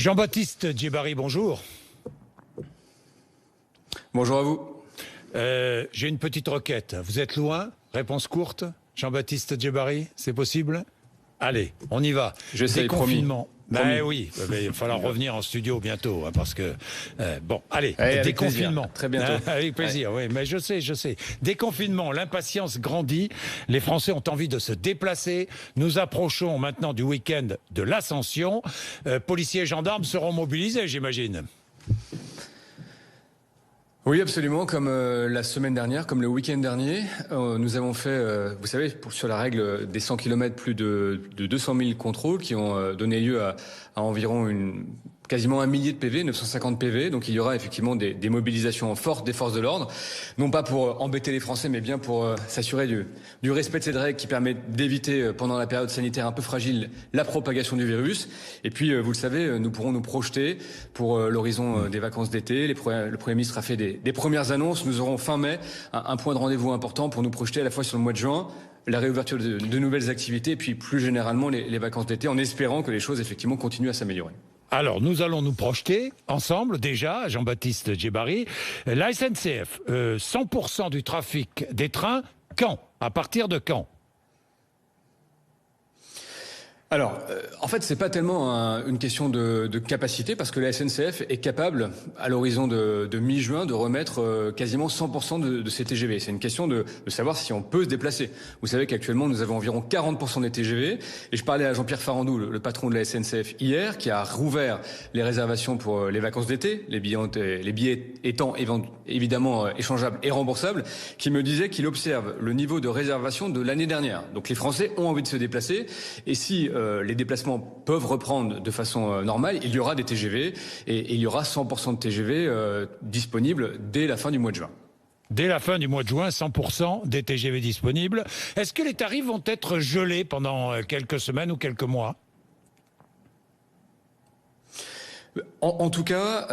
Jean-Baptiste Djebbari, bonjour. Bonjour à vous. J'ai une petite requête. Vous êtes loin? Réponse courte. Jean-Baptiste Djebbari, c'est possible? Allez, on y va. J'essaie, déconfinement. Promis. Oui, il va falloir revenir en studio bientôt, parce que bon, allez, déconfinement. Très bientôt. Avec plaisir, oui, mais je sais. Déconfinement, l'impatience grandit. Les Français ont envie de se déplacer. Nous approchons maintenant du week-end de l'Ascension. Policiers et gendarmes seront mobilisés, j'imagine. Oui, absolument. Comme la semaine dernière, comme le week-end dernier, nous avons fait, vous savez, sur la règle des 100 km, plus de 200 000 contrôles qui ont donné lieu à environ quasiment 1 millier de PV, 950 PV. Donc il y aura effectivement des mobilisations fortes des forces de l'ordre, non pas pour embêter les Français, mais bien pour s'assurer du respect de cette règle qui permet d'éviter, pendant la période sanitaire un peu fragile, la propagation du virus. Et puis, vous le savez, nous pourrons nous projeter pour l'horizon des vacances d'été. Le Premier ministre a fait des premières annonces. Nous aurons fin mai un point de rendez-vous important pour nous projeter à la fois sur le mois de juin, la réouverture de nouvelles activités, et puis plus généralement les vacances d'été, en espérant que les choses effectivement continuent à s'améliorer. Alors, nous allons nous projeter ensemble déjà, Jean-Baptiste Djebbari. La SNCF, 100% du trafic des trains, quand? À partir de quand? Alors, en fait, c'est pas tellement une question de capacité, parce que la SNCF est capable, à l'horizon de mi-juin, de remettre quasiment 100% de ses TGV. C'est une question de savoir si on peut se déplacer. Vous savez qu'actuellement, nous avons environ 40% des TGV, et je parlais à Jean-Pierre Farandou, le patron de la SNCF, hier, qui a rouvert les réservations pour les vacances d'été, les billets étant évidemment échangeables et remboursables, qui me disait qu'il observe le niveau de réservation de l'année dernière. Donc les Français ont envie de se déplacer, et si les déplacements peuvent reprendre de façon normale, il y aura des TGV et il y aura 100% de TGV disponibles dès la fin du mois de juin. Dès la fin du mois de juin, 100% des TGV disponibles. Est-ce que les tarifs vont être gelés pendant quelques semaines ou quelques mois ? En tout cas,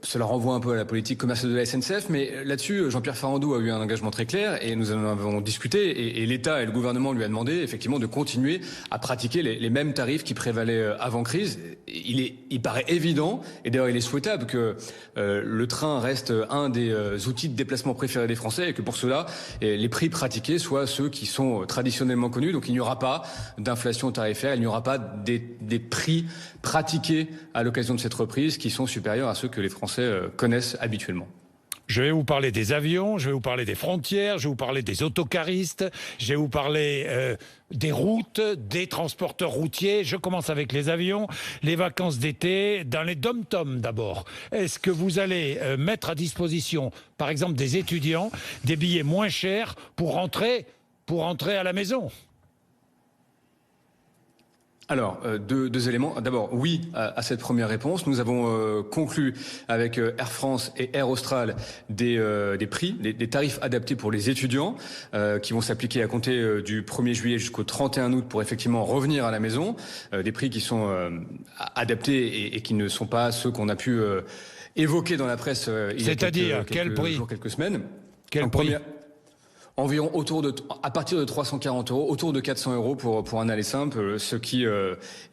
cela renvoie un peu à la politique commerciale de la SNCF, mais là-dessus, Jean-Pierre Farandou a eu un engagement très clair et nous en avons discuté, et l'État et le gouvernement lui a demandé effectivement de continuer à pratiquer les mêmes tarifs qui prévalaient avant crise. Il paraît évident, et d'ailleurs il est souhaitable, que le train reste un des outils de déplacement préférés des Français, et que pour cela, les prix pratiqués soient ceux qui sont traditionnellement connus. Donc il n'y aura pas d'inflation tarifaire, il n'y aura pas des prix pratiqués à l'occasion de cette reprise qui sont supérieurs à ceux que les Français connaissent habituellement. Je vais vous parler des avions, je vais vous parler des frontières, je vais vous parler des autocaristes, je vais vous parler des routes, des transporteurs routiers. Je commence avec les avions, les vacances d'été, dans les dom-toms d'abord. Est-ce que vous allez mettre à disposition, par exemple des étudiants, des billets moins chers pour rentrer à la maison ? Alors, deux éléments. D'abord, oui à cette première réponse. Nous avons conclu avec Air France et Air Austral des prix, des tarifs adaptés pour les étudiants qui vont s'appliquer à compter du 1er juillet jusqu'au 31 août pour effectivement revenir à la maison. Des prix qui sont adaptés et qui ne sont pas ceux qu'on a pu évoquer dans la presse il y a quelques jours, quelques semaines. Quel prix ? Environ à partir de 340 €, autour de 400 € pour un aller simple, ce qui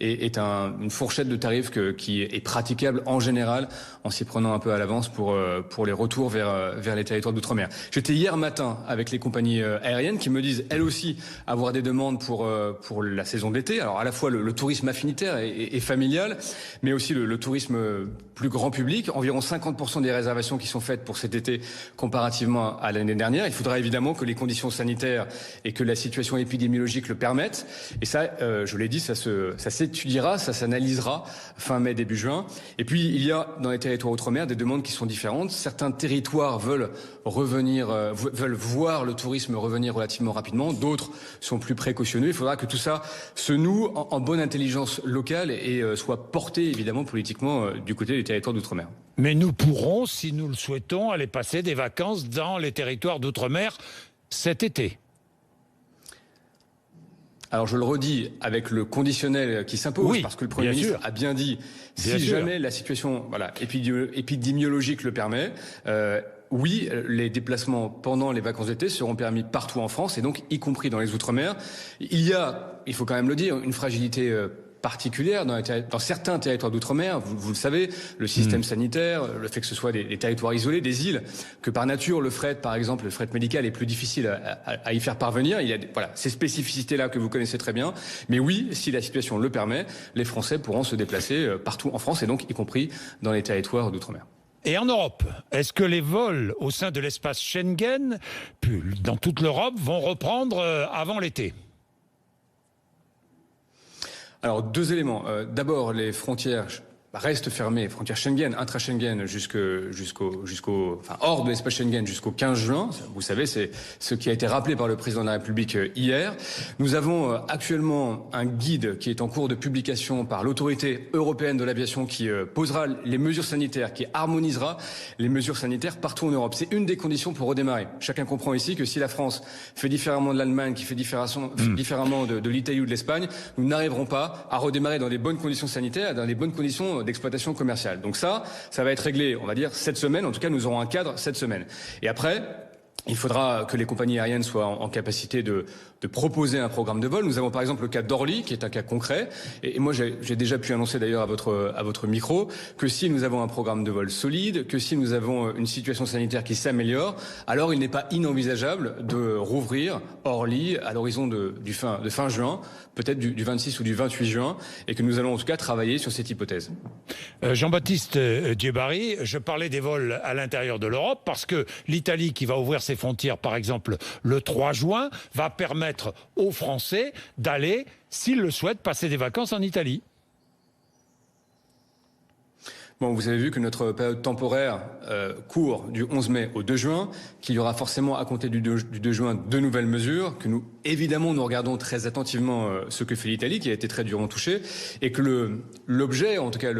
est une fourchette de tarifs qui est praticable en général en s'y prenant un peu à l'avance pour les retours vers les territoires d'outre-mer. J'étais hier matin avec les compagnies aériennes qui me disent elles aussi avoir des demandes pour la saison d'été. Alors à la fois le tourisme affinitaire et familial, mais aussi le tourisme plus grand public. Environ 50% des réservations qui sont faites pour cet été comparativement à l'année dernière. Il faudra évidemment que les conditions sanitaires et que la situation épidémiologique le permettent. Et ça, je l'ai dit, ça s'étudiera, ça s'analysera fin mai, début juin. Et puis, il y a dans les territoires outre-mer des demandes qui sont différentes. Certains territoires veulent voir le tourisme revenir relativement rapidement. D'autres sont plus précautionneux. Il faudra que tout ça se noue en bonne intelligence locale et soit porté, évidemment, politiquement du côté des territoires d'outre-mer. Mais nous pourrons, si nous le souhaitons, aller passer des vacances dans les territoires d'outre-mer cet été. Alors je le redis avec le conditionnel qui s'impose, oui, parce que le Premier ministre a bien dit, si jamais la situation épidémiologique le permet, oui, les déplacements pendant les vacances d'été seront permis partout en France, et donc y compris dans les Outre-mer. Il y a, il faut quand même le dire, une fragilité particulière dans certains territoires d'outre-mer. Vous le savez, le système sanitaire, le fait que ce soit des territoires isolés, des îles, que par nature le fret, par exemple, le fret médical est plus difficile à y faire parvenir. Il y a ces spécificités-là que vous connaissez très bien. Mais oui, si la situation le permet, les Français pourront se déplacer partout en France et donc y compris dans les territoires d'outre-mer. Et en Europe, est-ce que les vols au sein de l'espace Schengen, dans toute l'Europe, vont reprendre avant l'été ? Alors, deux éléments. D'abord, les frontières restent fermées, frontières Schengen, intra-Schengen, hors de l'espace Schengen jusqu'au 15 juin. Vous savez, c'est ce qui a été rappelé par le président de la République hier. Nous avons actuellement un guide qui est en cours de publication par l'autorité européenne de l'aviation qui posera les mesures sanitaires, qui harmonisera les mesures sanitaires partout en Europe. C'est une des conditions pour redémarrer. Chacun comprend ici que si la France fait différemment de l'Allemagne, qui fait différemment de l'Italie ou de l'Espagne, nous n'arriverons pas à redémarrer dans des bonnes conditions sanitaires, dans des bonnes conditions d'exploitation commerciale. Donc ça va être réglé, on va dire, cette semaine. En tout cas, nous aurons un cadre cette semaine. Et après, il faudra que les compagnies aériennes soient en capacité de proposer un programme de vol. Nous avons par exemple le cas d'Orly, qui est un cas concret. Et moi, j'ai déjà pu annoncer d'ailleurs à votre micro que si nous avons un programme de vol solide, que si nous avons une situation sanitaire qui s'améliore, alors il n'est pas inenvisageable de rouvrir Orly à l'horizon de fin juin, peut-être du 26 ou du 28 juin, et que nous allons en tout cas travailler sur cette hypothèse. Jean-Baptiste Djebbari, je parlais des vols à l'intérieur de l'Europe parce que l'Italie, qui va ouvrir ses frontières, par exemple, le 3 juin, va permettre aux Français d'aller, s'ils le souhaitent, passer des vacances en Italie. Bon, vous avez vu que notre période temporaire court du 11 mai au 2 juin, qu'il y aura forcément à compter du 2 juin de nouvelles mesures, que nous regardons très attentivement ce que fait l'Italie, qui a été très durement touchée, et que l'objet, en tout cas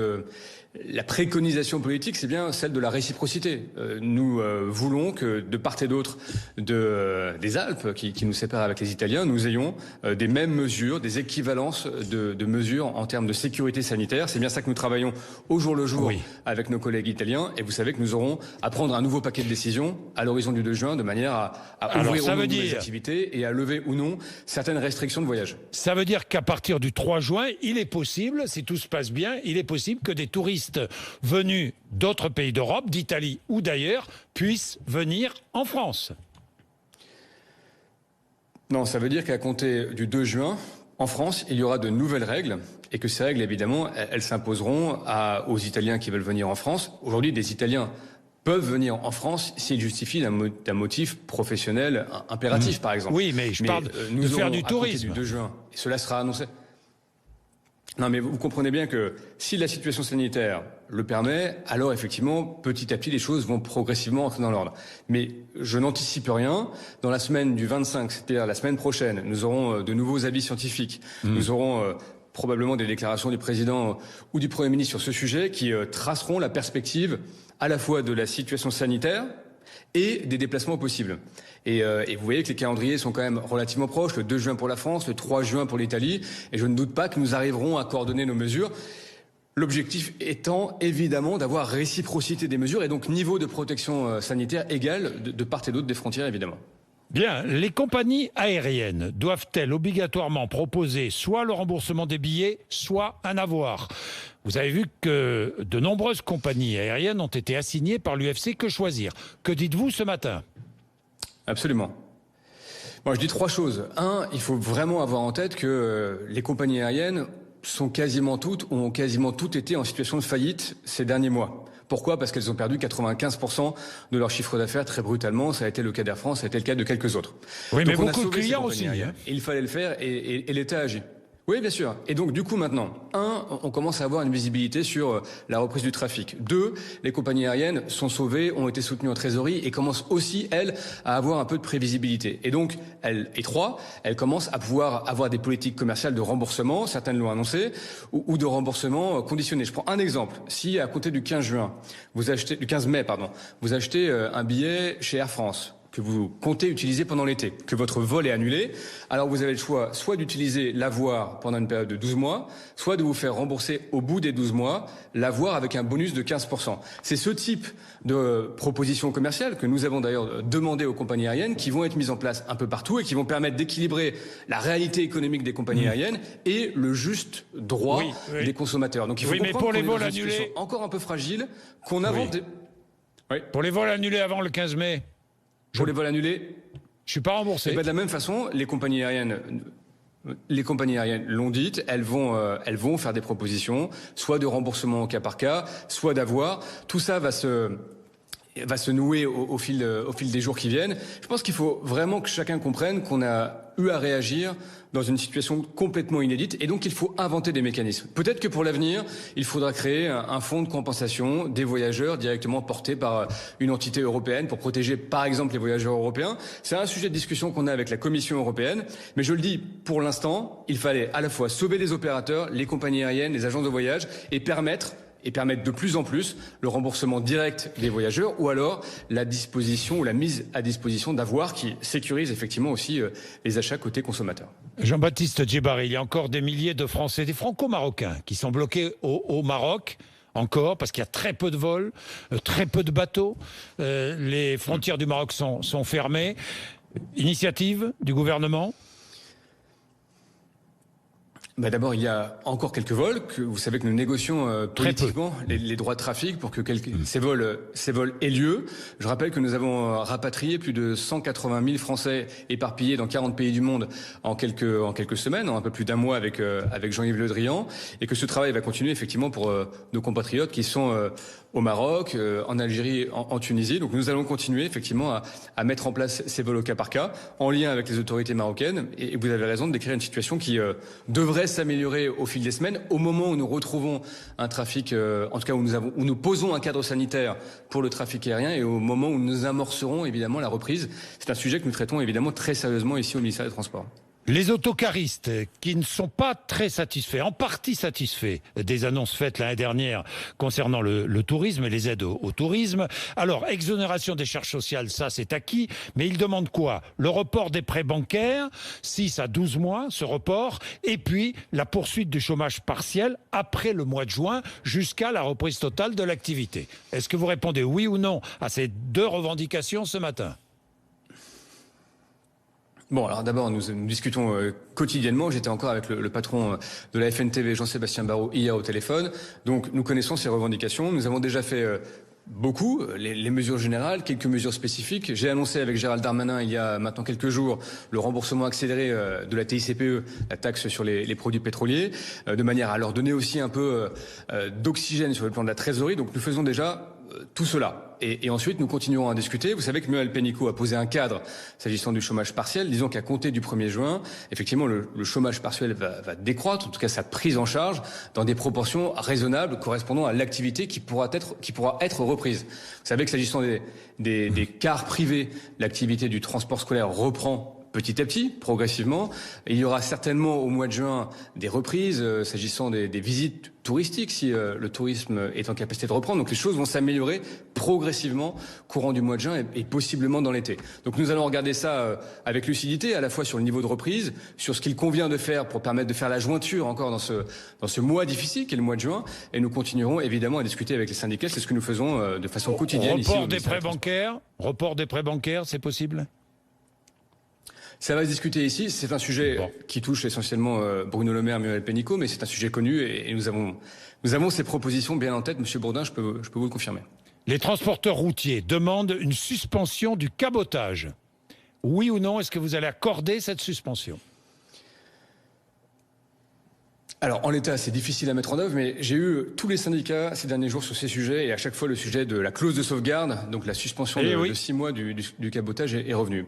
la préconisation politique, c'est bien celle de la réciprocité. Nous voulons que de part et d'autre des Alpes qui nous séparent avec les Italiens, nous ayons des mêmes mesures, des équivalences de mesures en termes de sécurité sanitaire. C'est bien ça que nous travaillons au jour le jour avec nos collègues italiens. Et vous savez que nous aurons à prendre un nouveau paquet de décisions à l'horizon du 2 juin de manière à ouvrir ou non les activités et à lever ou non certaines restrictions de voyage. Ça veut dire qu'à partir du 3 juin, il est possible, si tout se passe bien, il est possible que des touristes venus d'autres pays d'Europe, d'Italie ou d'ailleurs, puissent venir en France. Non, ça veut dire qu'à compter du 2 juin, en France, il y aura de nouvelles règles et que ces règles, évidemment, elles s'imposeront aux Italiens qui veulent venir en France. Aujourd'hui, des Italiens peuvent venir en France s'ils justifient d'un motif professionnel impératif, par exemple. Oui, mais je parle de faire du tourisme. Du 2 juin, et cela sera annoncé. Non, mais vous comprenez bien que si la situation sanitaire le permet, alors effectivement, petit à petit, les choses vont progressivement entrer dans l'ordre. Mais je n'anticipe rien. Dans la semaine du 25, c'est-à-dire la semaine prochaine, nous aurons de nouveaux avis scientifiques. Nous aurons probablement des déclarations du président ou du Premier ministre sur ce sujet qui traceront la perspective à la fois de la situation sanitaire et des déplacements possibles. Et vous voyez que les calendriers sont quand même relativement proches, le 2 juin pour la France, le 3 juin pour l'Italie, et je ne doute pas que nous arriverons à coordonner nos mesures. L'objectif étant évidemment d'avoir réciprocité des mesures et donc niveau de protection sanitaire égal de part et d'autre des frontières, évidemment. Bien, les compagnies aériennes doivent-elles obligatoirement proposer soit le remboursement des billets, soit un avoir ? Vous avez vu que de nombreuses compagnies aériennes ont été assignées par l'UFC Que Choisir. Que dites-vous ce matin ? Absolument. Moi, je dis trois choses. Un, il faut vraiment avoir en tête que les compagnies aériennes ont quasiment toutes été en situation de faillite ces derniers mois. Pourquoi ? Parce qu'elles ont perdu 95% de leur chiffre d'affaires très brutalement. Ça a été le cas d'Air France, ça a été le cas de quelques autres. Oui, donc mais beaucoup de clients aussi. Et il fallait le faire et l'État agit. Oui, bien sûr. Et donc, du coup, maintenant, on commence à avoir une visibilité sur la reprise du trafic. 2, les compagnies aériennes sont sauvées, ont été soutenues en trésorerie et commencent aussi, elles, à avoir un peu de prévisibilité. Et donc, 3, elles commencent à pouvoir avoir des politiques commerciales de remboursement, certaines l'ont annoncé, ou de remboursement conditionné. Je prends un exemple. Si, à compter du 15 mai, vous achetez un billet chez Air France, que vous comptez utiliser pendant l'été, que votre vol est annulé, alors vous avez le choix soit d'utiliser l'avoir pendant une période de 12 mois, soit de vous faire rembourser au bout des 12 mois l'avoir avec un bonus de 15%. C'est ce type de propositions commerciales que nous avons d'ailleurs demandé aux compagnies aériennes qui vont être mises en place un peu partout et qui vont permettre d'équilibrer la réalité économique des compagnies aériennes et le juste droit des consommateurs. Donc il faut comprendre pour les qu'on est vols dans une situation annulés encore un peu fragile, qu'on invente... Pour les vols annulés avant le 15 mai, pour les vols annulés, je suis pas remboursé. de la même façon, les compagnies aériennes l'ont dit, elles vont faire des propositions, soit de remboursement au cas par cas, soit d'avoir. Tout ça va se nouer au fil des jours qui viennent. Je pense qu'il faut vraiment que chacun comprenne qu'on a eu à réagir dans une situation complètement inédite et donc il faut inventer des mécanismes. Peut-être que pour l'avenir, il faudra créer un fonds de compensation des voyageurs directement porté par une entité européenne pour protéger par exemple les voyageurs européens. C'est un sujet de discussion qu'on a avec la Commission européenne, mais je le dis, pour l'instant, il fallait à la fois sauver les opérateurs, les compagnies aériennes, les agences de voyage et permettre de plus en plus le remboursement direct des voyageurs ou alors la disposition ou la mise à disposition d'avoirs qui sécurise effectivement aussi les achats côté consommateurs. Jean-Baptiste Djebari, il y a encore des milliers de Français, des Franco-Marocains qui sont bloqués au Maroc. Encore, parce qu'il y a très peu de vols, très peu de bateaux. Les frontières du Maroc sont fermées. Initiative du gouvernement ? D'abord, il y a encore quelques vols. Vous savez que nous négocions politiquement les droits de trafic pour que ces vols aient lieu. Je rappelle que nous avons rapatrié plus de 180 000 Français éparpillés dans 40 pays du monde en quelques semaines, en un peu plus d'un mois avec Jean-Yves Le Drian, et que ce travail va continuer effectivement pour nos compatriotes qui sont au Maroc, en Algérie, en Tunisie. Donc nous allons continuer effectivement à mettre en place ces vols au cas par cas, en lien avec les autorités marocaines. Et vous avez raison de décrire une situation qui devrait s'améliorer au fil des semaines, au moment où nous retrouvons un trafic, en tout cas où nous posons un cadre sanitaire pour le trafic aérien et au moment où nous amorcerons évidemment la reprise. C'est un sujet que nous traitons évidemment très sérieusement ici au ministère des Transports. Les autocaristes qui ne sont pas très satisfaits, en partie satisfaits des annonces faites l'année dernière concernant le tourisme et les aides au tourisme. Alors, exonération des charges sociales, ça c'est acquis, mais ils demandent quoi? Le report des prêts bancaires, 6 à 12 mois, ce report, et puis la poursuite du chômage partiel après le mois de juin jusqu'à la reprise totale de l'activité. Est-ce que vous répondez oui ou non à ces deux revendications ce matin? Bon, alors d'abord, nous discutons quotidiennement. J'étais encore avec le patron de la FNTV, Jean-Sébastien Barrault, hier au téléphone. Donc, nous connaissons ces revendications. Nous avons déjà fait beaucoup, les mesures générales, quelques mesures spécifiques. J'ai annoncé avec Gérald Darmanin, il y a maintenant quelques jours, le remboursement accéléré de la TICPE, la taxe sur les produits pétroliers, de manière à leur donner aussi un peu d'oxygène sur le plan de la trésorerie. Donc, nous faisons déjà tout cela. Et ensuite, nous continuerons à discuter. Vous savez que Muriel Pénicaud a posé un cadre s'agissant du chômage partiel. Disons qu'à compter du 1er juin, effectivement, le chômage partiel va décroître, en tout cas sa prise en charge, dans des proportions raisonnables correspondant à l'activité qui pourra être reprise. Vous savez que s'agissant des cars privés, l'activité du transport scolaire reprend petit à petit, progressivement. Il y aura certainement au mois de juin des reprises s'agissant des visites touristiques si le tourisme est en capacité de reprendre. Donc les choses vont s'améliorer progressivement courant du mois de juin et possiblement dans l'été. Donc nous allons regarder ça avec lucidité, à la fois sur le niveau de reprise, sur ce qu'il convient de faire pour permettre de faire la jointure encore dans ce mois difficile qu'est le mois de juin. Et nous continuerons évidemment à discuter avec les syndicats. C'est ce que nous faisons de façon quotidienne. Report des prêts bancaires, c'est possible ? Ça va se discuter ici. C'est un sujet qui touche essentiellement Bruno Le Maire, Muriel Pénicaud, mais c'est un sujet connu et nous avons ces propositions bien en tête. Monsieur Bourdin, je peux vous le confirmer. Les transporteurs routiers demandent une suspension du cabotage. Oui ou non, est-ce que vous allez accorder cette suspension ? Alors, en l'état, c'est difficile à mettre en œuvre, mais j'ai eu tous les syndicats ces derniers jours sur ces sujets, et à chaque fois, le sujet de la clause de sauvegarde, donc la suspension de 6 mois du cabotage est revenu.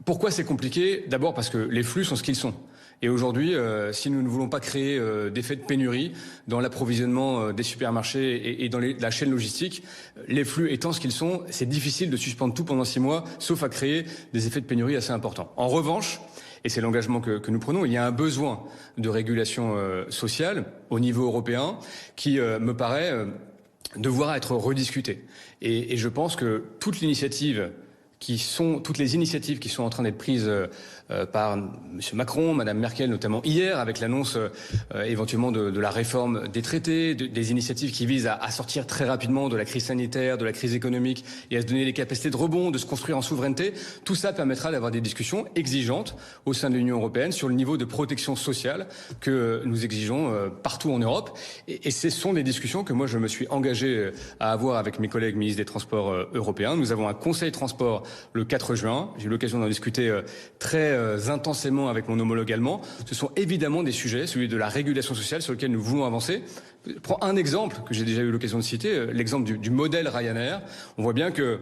Pourquoi c'est compliqué? D'abord parce que les flux sont ce qu'ils sont. Et aujourd'hui, si nous ne voulons pas créer d'effet de pénurie dans l'approvisionnement des supermarchés et dans la chaîne logistique, les flux étant ce qu'ils sont, c'est difficile de suspendre tout pendant 6 mois, sauf à créer des effets de pénurie assez importants. En revanche, et c'est l'engagement que nous prenons, il y a un besoin de régulation sociale au niveau européen qui me paraît devoir être rediscuté. Et je pense que toute l'initiative toutes les initiatives qui sont en train d'être prises par M. Macron, Mme Merkel, notamment hier, avec l'annonce éventuellement de la réforme des traités, des initiatives qui visent à sortir très rapidement de la crise sanitaire, de la crise économique et à se donner les capacités de rebond, de se construire en souveraineté. Tout ça permettra d'avoir des discussions exigeantes au sein de l'Union européenne sur le niveau de protection sociale que nous exigeons partout en Europe. Et ce sont des discussions que moi je me suis engagé à avoir avec mes collègues ministres des Transports européens. Nous avons un Conseil transport le 4 juin. J'ai eu l'occasion d'en discuter très intensément avec mon homologue allemand. Ce sont évidemment des sujets, celui de la régulation sociale sur lequel nous voulons avancer. Je prends un exemple que j'ai déjà eu l'occasion de citer, l'exemple du modèle Ryanair. On voit bien que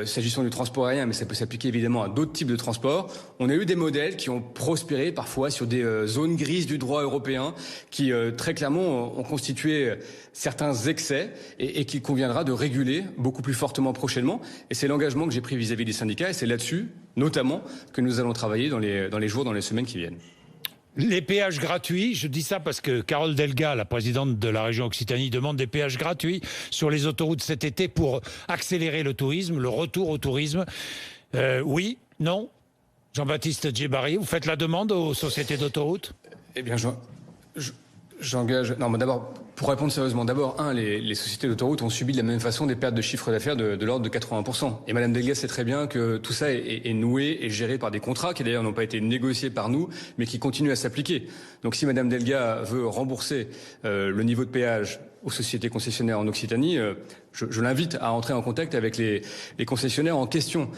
s'agissant du transport aérien, mais ça peut s'appliquer évidemment à d'autres types de transports, on a eu des modèles qui ont prospéré parfois sur des zones grises du droit européen qui très clairement ont constitué certains excès et qu'il conviendra de réguler beaucoup plus fortement prochainement. Et c'est l'engagement que j'ai pris vis-à-vis des syndicats et c'est là-dessus, notamment, que nous allons travailler dans les jours, dans les semaines qui viennent. Les péages gratuits, je dis ça parce que Carole Delga, la présidente de la région Occitanie, demande des péages gratuits sur les autoroutes cet été pour accélérer le tourisme, le retour au tourisme. Oui, non? Jean-Baptiste Djebari, vous faites la demande aux sociétés d'autoroutes? Eh bien, j'engage... Non, mais d'abord, pour répondre sérieusement, les sociétés d'autoroutes ont subi de la même façon des pertes de chiffre d'affaires de l'ordre de 80%. Et Madame Delga sait très bien que tout ça est noué et géré par des contrats qui d'ailleurs n'ont pas été négociés par nous, mais qui continuent à s'appliquer. Donc si Madame Delga veut rembourser le niveau de péage aux sociétés concessionnaires en Occitanie, je l'invite à entrer en contact avec les concessionnaires en question.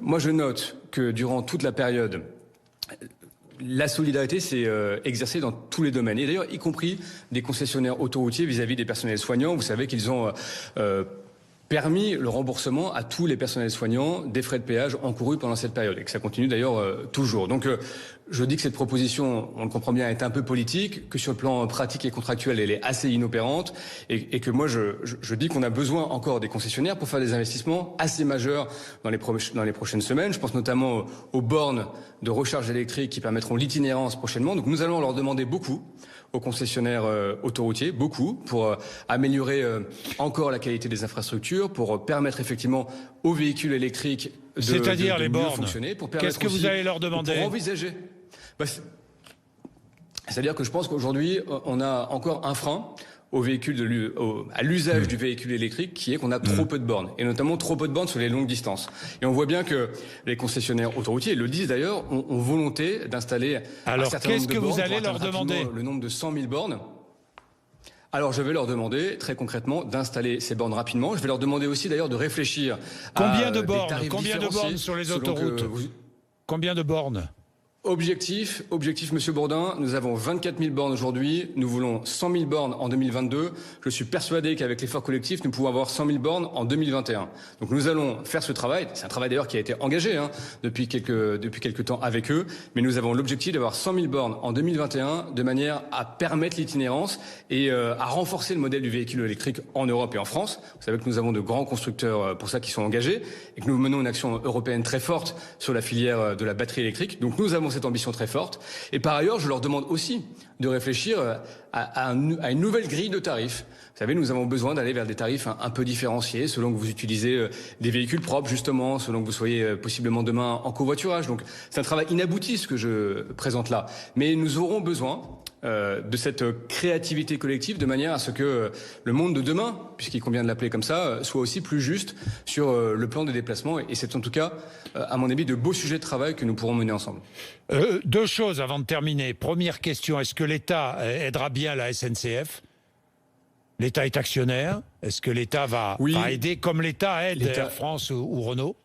Moi, je note que durant toute la période, la solidarité s'est exercée dans tous les domaines, et d'ailleurs y compris des concessionnaires autoroutiers vis-à-vis des personnels soignants. Vous savez qu'ils ont permis le remboursement à tous les personnels soignants des frais de péage encourus pendant cette période, et que ça continue d'ailleurs toujours. Donc je dis que cette proposition, on le comprend bien, est un peu politique, que sur le plan pratique et contractuel, elle est assez inopérante, et que moi je dis qu'on a besoin encore des concessionnaires pour faire des investissements assez majeurs dans les prochaines semaines. Je pense notamment aux bornes de recharge électrique qui permettront l'itinérance prochainement. Donc nous allons leur demander beaucoup aux concessionnaires autoroutiers, beaucoup, pour améliorer encore la qualité des infrastructures, pour permettre effectivement aux véhicules électriques c'est-à-dire les bornes, fonctionner, pour qu'est-ce que vous allez leur demander? Pour envisager. C'est-à-dire que je pense qu'aujourd'hui, on a encore un frein à l'usage du véhicule électrique, qui est qu'on a trop peu de bornes, et notamment trop peu de bornes sur les longues distances. Et on voit bien que les concessionnaires autoroutiers, le disent d'ailleurs, ont volonté d'installer un certain nombre de bornes. Alors, qu'est-ce que vous allez leur demander? Le nombre de 100 000 bornes. Alors, je vais leur demander, très concrètement, d'installer ces bornes rapidement. Je vais leur demander aussi, d'ailleurs, de réfléchir à des tarifs Combien de bornes sur les autoroutes? Combien de bornes? Objectif, Monsieur Bourdin, nous avons 24 000 bornes aujourd'hui, nous voulons 100 000 bornes en 2022. Je suis persuadé qu'avec l'effort collectif, nous pouvons avoir 100 000 bornes en 2021. Donc nous allons faire ce travail, c'est un travail d'ailleurs qui a été engagé depuis quelques temps avec eux, mais nous avons l'objectif d'avoir 100 000 bornes en 2021 de manière à permettre l'itinérance et à renforcer le modèle du véhicule électrique en Europe et en France. Vous savez que nous avons de grands constructeurs pour ça qui sont engagés et que nous menons une action européenne très forte sur la filière de la batterie électrique. Donc nous avons cette ambition très forte. Et par ailleurs, je leur demande aussi de réfléchir à une nouvelle grille de tarifs. Vous savez, nous avons besoin d'aller vers des tarifs un peu différenciés, selon que vous utilisez des véhicules propres, justement, selon que vous soyez possiblement demain en covoiturage. Donc, c'est un travail inabouti, ce que je présente là. Mais nous aurons besoin de cette créativité collective de manière à ce que le monde de demain, puisqu'il convient de l'appeler comme ça, soit aussi plus juste sur le plan des déplacements. Et c'est en tout cas, à mon avis, de beaux sujets de travail que nous pourrons mener ensemble. Deux choses avant de terminer. Première question, est-ce que l'État aidera bien la SNCF? L'État est actionnaire. Est-ce que l'État va aider comme l'État aide Air France ou Renault?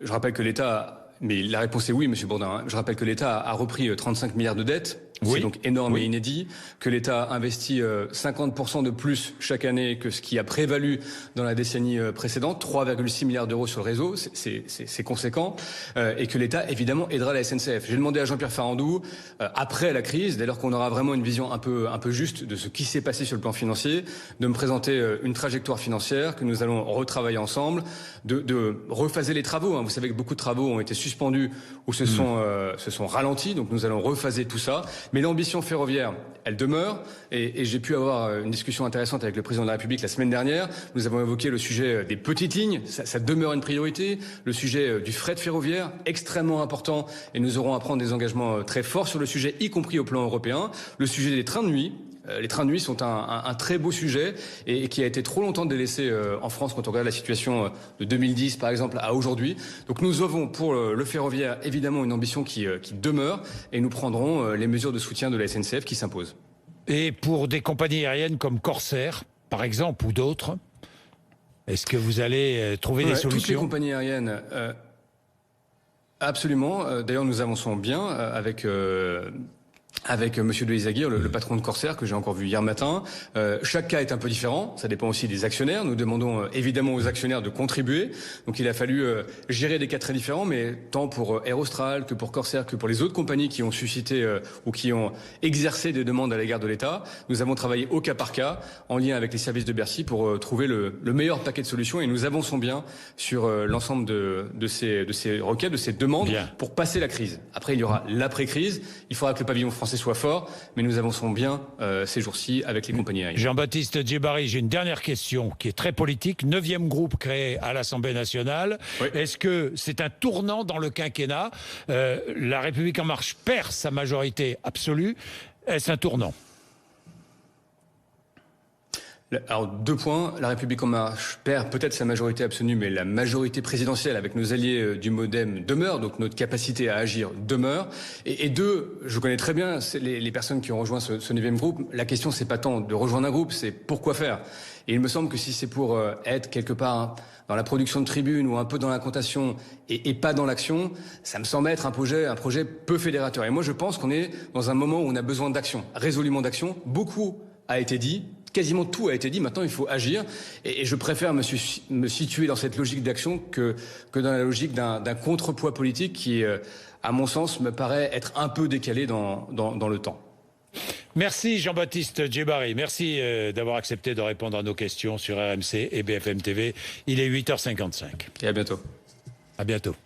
Je rappelle que l'État... Mais la réponse est oui, Monsieur Bourdin. Je rappelle que l'État a repris 35 milliards de dettes. C'est donc énorme et inédit. Que l'État investit 50% de plus chaque année que ce qui a prévalu dans la décennie précédente. 3,6 milliards d'euros sur le réseau. C'est conséquent. Et que l'État, évidemment, aidera la SNCF. J'ai demandé à Jean-Pierre Farandou, après la crise, dès lors qu'on aura vraiment une vision un peu juste de ce qui s'est passé sur le plan financier, de me présenter une trajectoire financière que nous allons retravailler ensemble, de rephaser les travaux. Vous savez que beaucoup de travaux ont été suspendus suspendus ou se sont ralentis. Donc nous allons rephaser tout ça. Mais l'ambition ferroviaire, elle demeure. Et j'ai pu avoir une discussion intéressante avec le président de la République la semaine dernière. Nous avons évoqué le sujet des petites lignes. Ça demeure une priorité. Le sujet du fret ferroviaire, extrêmement important. Et nous aurons à prendre des engagements très forts sur le sujet, y compris au plan européen. Le sujet des trains de nuit. Les trains de nuit sont un très beau sujet et qui a été trop longtemps délaissé en France quand on regarde la situation de 2010 par exemple à aujourd'hui. Donc nous avons pour le ferroviaire évidemment une ambition qui demeure et nous prendrons les mesures de soutien de la SNCF qui s'imposent. Et pour des compagnies aériennes comme Corsair, par exemple, ou d'autres, est-ce que vous allez trouver des solutions? Toutes les compagnies aériennes, absolument. D'ailleurs nous avançons bien avec Monsieur de Lizaguirre, le patron de Corsair, que j'ai encore vu hier matin. Chaque cas est un peu différent, ça dépend aussi des actionnaires. Nous demandons évidemment aux actionnaires de contribuer. Donc il a fallu gérer des cas très différents, mais tant pour Air Austral que pour Corsair, que pour les autres compagnies qui ont suscité ou qui ont exercé des demandes à l'égard de l'État. Nous avons travaillé au cas par cas, en lien avec les services de Bercy, pour trouver le meilleur paquet de solutions. Et nous avançons bien sur l'ensemble de ces requêtes, de ces demandes, pour passer la crise. Après, il y aura l'après-crise. Il faudra que le pavillon français soit fort, mais nous avançons bien ces jours-ci avec les compagnies aériennes. Jean-Baptiste Djebbari, j'ai une dernière question qui est très politique. 9e groupe créé à l'Assemblée nationale. Oui. Est-ce que c'est un tournant dans le quinquennat? La République En Marche perd sa majorité absolue. Est-ce un tournant? Alors 2 points, la République En Marche perd peut-être sa majorité absolue, mais la majorité présidentielle avec nos alliés du MoDem demeure, donc notre capacité à agir demeure. Et 2, je connais très bien les personnes qui ont rejoint ce 9e groupe. La question, c'est pas tant de rejoindre un groupe, c'est pourquoi faire. Et il me semble que si c'est pour être quelque part dans la production de tribunes ou un peu dans la contation et pas dans l'action, ça me semble être un projet peu fédérateur. Et moi, je pense qu'on est dans un moment où on a besoin d'action, résolument d'action. Beaucoup a été dit. Quasiment tout a été dit, maintenant il faut agir. Et je préfère me situer dans cette logique d'action que dans la logique d'un contrepoids politique qui, à mon sens, me paraît être un peu décalé dans le temps. Merci Jean-Baptiste Djebbari, merci d'avoir accepté de répondre à nos questions sur RMC et BFM TV. Il est 8h55. Et à bientôt. À bientôt.